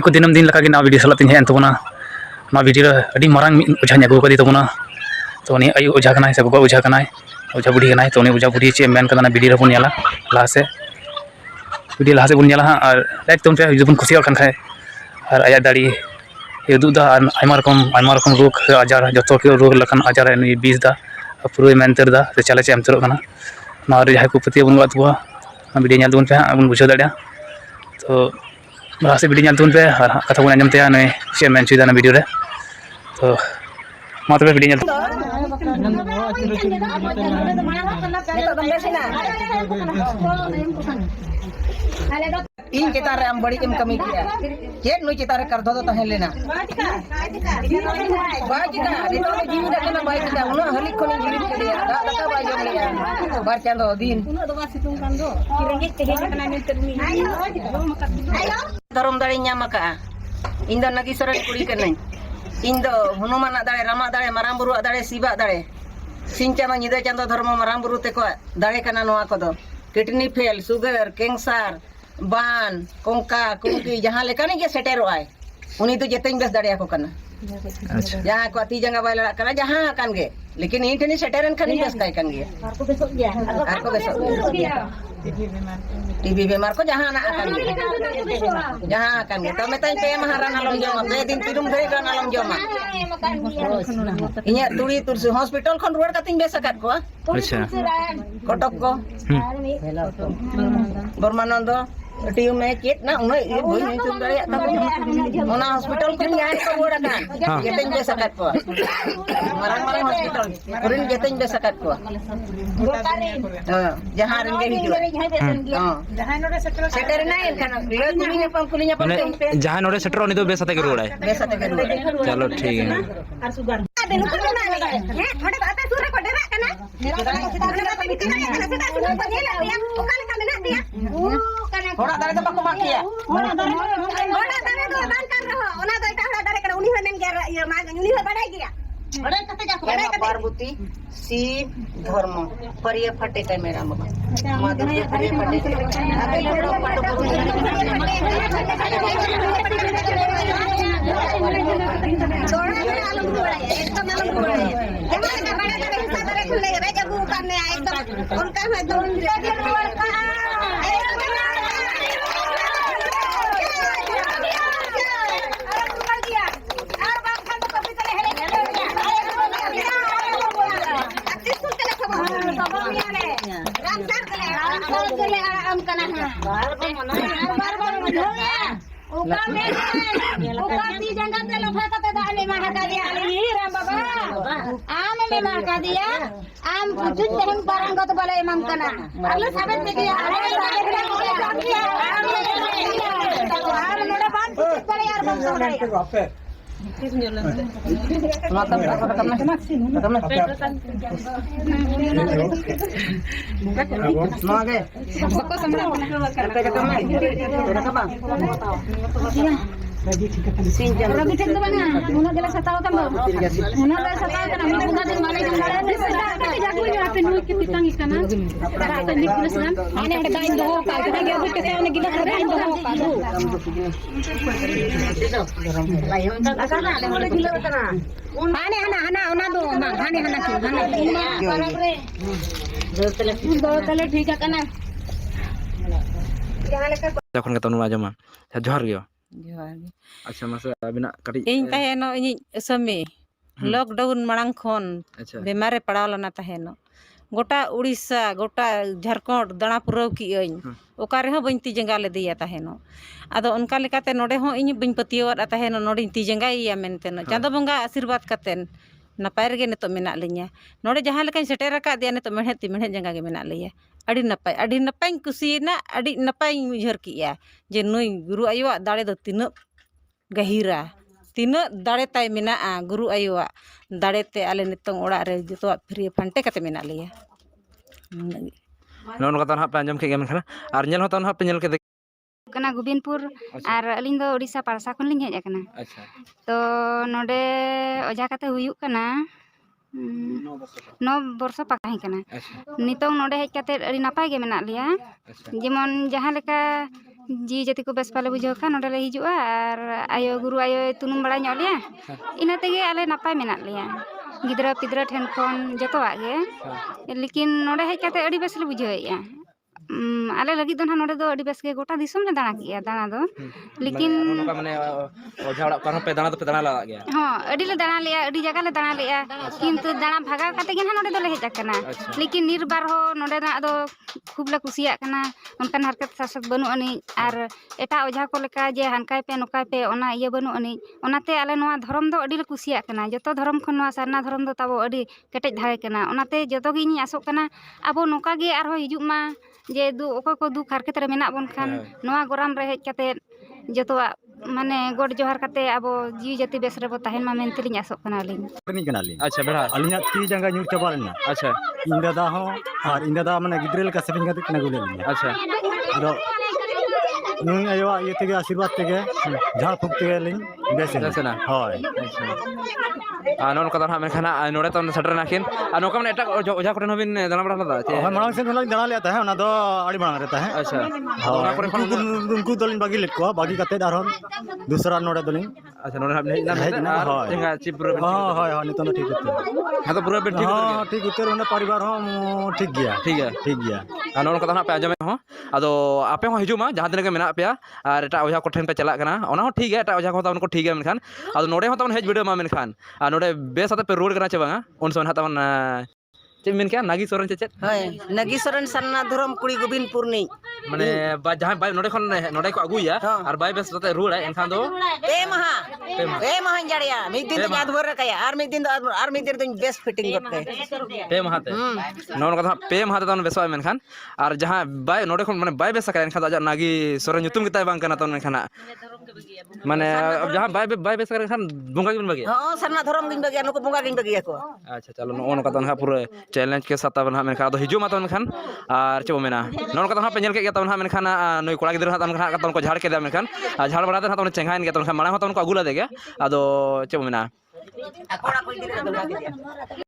को दिनम दिन लगा ना वीडियो सलाती हेन तबना ना वीडियो अड़ी मारांग ओझानी अगू कदी तबना तो उनी आयु ओझा कनाय से बगा ओझा कनाय ओझा बुढ़ी कनाय तो उनी ओझा बुढ़ी चे मेन कदा वीडियो बन नेला लहा से वीडियो लहा से बन नेला और लाइक तुम पे जुबन खुशी खान खाय और आया दाड़ी उदुदा आयमा रकम रोग आजार जो के रोग लखन आजार नुई बीस दा पूरा मेनतर दा से चले चे एमतर कना ना जहां को पति बन गतवा वीडियो नेल दुन पे बन बुझा दाड़ा तो से वीडियो नेल पे और कथा बन आजमते नई चे मेन चुदा ना वीडियो रे तो मा तबे वीडियो नेल इन चितारे हम बड़ी कम कमी किया चेत नुई चितारे कर दो तहे लेना बाय चिता नितो जीव देखना बाय चिता उना हलिक खनि गिरिम के लिया दाका बाय जम लिया बार चांदो दिन उना दो सितुंग कांदो किरंगे तेहे कना ने तरमी धरम दाड़ी ᱧᱟᱢᱟᱠᱟ ᱤᱧ ᱫᱚ ᱱᱟᱜᱤᱥᱚᱨ ᱠᱩᱲᱤ ᱠᱟᱹᱱᱟᱹᱧ ᱤᱧ ᱫᱚ ᱦᱩᱱᱩᱢᱟᱱ ᱫᱟᱲᱮ ᱨᱟᱢᱟ ᱫᱟᱲᱮ ᱢᱟᱨᱟᱝ ᱵᱩᱨᱩ ᱫᱟᱲᱮ ᱥᱤᱵᱟ ᱫᱟᱲᱮ ᱥᱤᱧ ᱪᱟᱸᱫᱚ ᱧᱤᱫᱟᱹ ᱪᱟᱸᱫᱚ ᱫᱷᱚᱨᱢᱚ ᱢᱟᱨᱟᱝ ᱵᱩᱨᱩ ᱛᱮᱠᱚ ᱫᱟᱲᱮ ᱠᱟᱱᱟ ᱱᱚᱣᱟ ᱠᱚᱫᱚ किडनी फेल सुगर कैंसर बान कोंका कोंकी जहां लेकानी के सेटेरो आए उनी तो जतेñ बेस दाड़िया को कना जहां को ती जंगा बाय लड़ा कना जहां कान गे लेकिन इन ठनी सेटेरन खनी बेस काय कान गे आर को बेसो गया टीबी बीमार को जहां ना कान गे जहां कान गे तो मेताñ पे महारान आलम जमा पे दिन तिरुम धरे रान आलम जमा इnya तुड़ी तुरसी हॉस्पिटल खन रोड कातिñ बेस अकात को अच्छा कटक को बर्मानंद टीयू में चेत ना उन ये बोई नहीं चुन दाड़े ओना हॉस्पिटल को यार को रोड अकान जेतेñ बेस अकात को मारang हॉस्पिटल कुरिन जेतेñ बेस अकात को जहां रेंगे हिजु जहां नोडे सेटर ना एनखान ले कुलिnya पम जहां नोडे सेटर उनी तो बेस आते के रोड है चलो ठीक है और सुगर बेनु को ना है थोड़े बात सुर को डेरा कना थोड़ा दारे तो बको माकिया थोड़ा दारे तो दान कर रहो ओना तो इटा दारे कर उनी होने गया ये मां उनी हो बड़ाई गया बड़े कते जा पार्वती शिव धर्म परिय फटे के मेरा मां दुर्गा परिय फटे आगे लोग पाटो थोड़ा आलू बड़ा एकदम आलू बड़ा जमाने का बड़ा हिस्सा दारे खुले रे जब करने आए एकदम उनका है दो आम कुछ हम पारंगत बोले इमाम कना अगले साबित में किया अरे नोड़ा बात करे यार बंद Rabi ten to bana una de las atao tambo una de las atao tan ami una din malay jang dare tapi jago ni ape noi ke pitang ikana tara ta ni pulisam ane ade kain do ka kita ge abut ke one gila kain do ka do layam ta kana ade ole gila kana ane ana ona do ma ane hana ki hana barabre do tele ठीक है kana jahale ka तखन के तनु आजमा जोहार गयो जोहार अच्छा मासे अबिना कटी इन तहेनो इन समी लॉकडाउन मांग खन बेमारे पड़ावलना तहेनो गोटा उड़ीसा गोटा झारखंड दाणा पुराव की ओका रे बन ती जंगा ले दिया तहेनो आदो उनका लेकाते नोडे हो इन बन पतियोर तहेनो नोडे ती जंगा इया मेनते नो चांदो बंगा आशीर्वाद कतेन नपाय रगे नितो मेना लिया नोडे जहाँ लेकाኝ सेटेर अकादिया नितो मेणहेत जंगा गे मेना लिया अड़ी नपाय कुसियना अड़ी नपाय उयहर किया जे नुई गुरु आयोआ दाड़े दो तिना गहिरा तिना दाड़े ताय मेना गुरु आयोआ दाड़े ते आले नितों ओड़ा रे जतो फ्री फंटे कते मेना लिया नो नो कता पे आंजम के गेम और नेल होता पे नेल के कना गोबिंदपुर और अलिंग दो ओडिशा पारसा खन लिंग हेज अकना अच्छा तो नोडे ओझा कते हुयुक कना 9 वर्ष पाकाही कना नितों नोडे हेज कते अड़ी नापाय गे मेना लिया जेमन जहाँ लेका जी जति को बेस पाले बुझाव खा नोडे ले हिजुआ और आयो गुरु आयो तुनुम बड़ा ᱧᱚᱜ लिया इना तेगे आले नापाय मेना लिया गिदरा पिदरा ठेन खन जतोआ गे लेकिन नोडे हेज कते अड़ी बेस ले बुझावेया आले लगी दो ना नोडे दो अड़ी बेस के गोटा दिसम ले दाना किया दाना दो लेकिन उनका माने ओझा ओड़ा पर पे दाना तो पे दाना लगा गया हां अड़ी ले दाना लिया अड़ी जगह ले दाना लिया किंतु दाना भागा कते गे ना नोडे दो ले हेज अकना लेकिन निर्बार हो नोडे ना दो खूब ले कुसिया कना उनकन हरकत सासत बनु अनि और एटा ओझा को लेका जे हानकाय पे नोकाय पे ओना इया बनु अनि ओनाते आले नोआ धर्म दो अड़ी ले कुसिया कना जतो धर्म खन नोआ सरना धर्म दो ताबो अड़ी केटेज धागे कना ओनाते जतो गे इनी आसो कना आबो नोका गे आरो हिजुक मा जे दु ओको को दुख हरकत रे मेना बन खान नोआ गोराम रे हेज कते जतोआ माने गोड जोहार कते आबो जी जति बेस रे बो ताहेन मा मेनते लिंग आसो कना लिंग अच्छा बेड़ा अलिया ती जंगा ᱧᱩᱨ ᱪᱟᱵᱟ ᱞᱮᱱᱟ अच्छा ᱤᱧ ᱫᱟᱫᱟ ᱦᱚᱸ ᱟᱨ ᱤᱧ ᱫᱟᱫᱟ ᱢᱟᱱᱮ ᱜᱤᱫᱽᱨᱟᱹ ᱞᱮᱠᱟ ᱥᱮᱯᱤᱧ ᱠᱟᱛᱮ ᱠᱤᱱ ᱟᱹᱜᱩ ᱞᱮᱫ ᱞᱤᱧᱟ अच्छा ᱟᱫᱚ ᱱᱩᱭ ᱟᱭᱳᱣᱟᱜ ᱤᱭᱟᱹ ᱛᱮᱜᱮ ᱟᱥᱤᱨᱵᱟᱫ ᱛᱮᱜᱮ ᱡᱷᱟᱲ ᱯᱷᱩᱸᱠ ᱛᱮᱜᱮ ᱞᱤᱧ ᱵᱮᱥᱮᱱᱟ ᱦᱳᱭ नो कता मेखान नोड़े तो सटर नाकिन नौका माने एटा ओझा कोठेन हबिन दाना बड़ा लदा चे ᱦᱳᱭ ᱢᱟᱲᱟᱝ ᱥᱮᱫ ᱦᱚᱸᱞᱤᱧ ᱫᱟᱬᱟ ᱞᱮᱫ ᱛᱟᱦᱮᱸ ᱚᱱᱟ ᱫᱚ ᱟᱹᱰᱤ ᱢᱟᱲᱟᱝ ᱨᱮ ᱛᱟᱦᱮᱸ अच्छा ᱚᱱᱟ ᱠᱚᱨᱮ ᱠᱷᱚᱱ ᱩᱱᱠᱩ ᱫᱚᱞᱤᱧ ᱵᱟᱹᱜᱤ ᱞᱮᱫ ᱠᱚᱣᱟ ᱵᱟᱹᱜᱤ ᱠᱟᱛᱮ ᱟᱨᱦᱚᱸ ᱫᱩᱥᱨᱟ ᱱᱚᱰᱮ ᱫᱚᱞᱤᱧ अच्छा नोड़े हेज ना ᱦᱳᱭ जंगा ची पूरा ᱦᱳᱭ ᱦᱳᱭ ᱱᱤᱛᱚᱝ ᱫᱚ ᱴᱷᱤᱠ ᱩᱛᱟᱹᱨ हां तो पूरा ठीक ᱦᱚᱸ ᱴᱷᱤक ᱩᱛᱟᱹᱨ ᱚᱱᱟ ᱯᱚᱨᱤᱵᱟᱨ ᱦᱚᱸ ᱴᱷᱤक ᱜᱮᱭᱟ ठीक है ᱴᱷᱤक ᱜᱮᱭᱟ नो कता पे आजमे हो अदो आपे हो हिजुमा जहां दिन के मेना पे और एटा ओझा कोठेन पे चला कना ओना हो ठीक है एटा ओझा को उनको ठीक है मेनखान अदो नोड़े हो तवन हेज वीडियो मा मेनखान नोड़े बेस आते पे रोड कना चे बांगा उन सोन हातवन चे मेन क्या नागी सोरन चे हाय नगीसरन सरना धर्म कुड़ी गोबिंदपुर नि माने जहां बाय नोड़े खन नोड़े को अगुया और बाय बेस तते रूल है एनखान दो पे महा जड़िया मिद दिन तो आधवर रकाया और मिद दिन तो और मिद दिन तो बेस्ट फिटिंग करते पे महाते नो कथा पे महाते तन बेसवा मेनखान और जहां बाय नोड़े खन माने बाय बेस का एनखान आजा Nagi Soren nyutum kita bang kana तन मेनखान माने जहां बाय बेस का एनखान बुंगा गिन बगे हां सरना धर्म गिन बगिया नुको बुंगा गिन बगिया को अच्छा चलो नो कथा ना पूरा चैलेंज के साथ तब मेनखान तो हिजु मा तन मेनखान और चो मेना नो कथा पे नेल के तब मेनखान नई कोड़ा गिदरा तन तन को झाड़ के दा मेनखान झाड़ बड़ा तन चेंगाइन के तन माना तन को अगुला देगे अदो चो मेना कोड़ा कोई दिन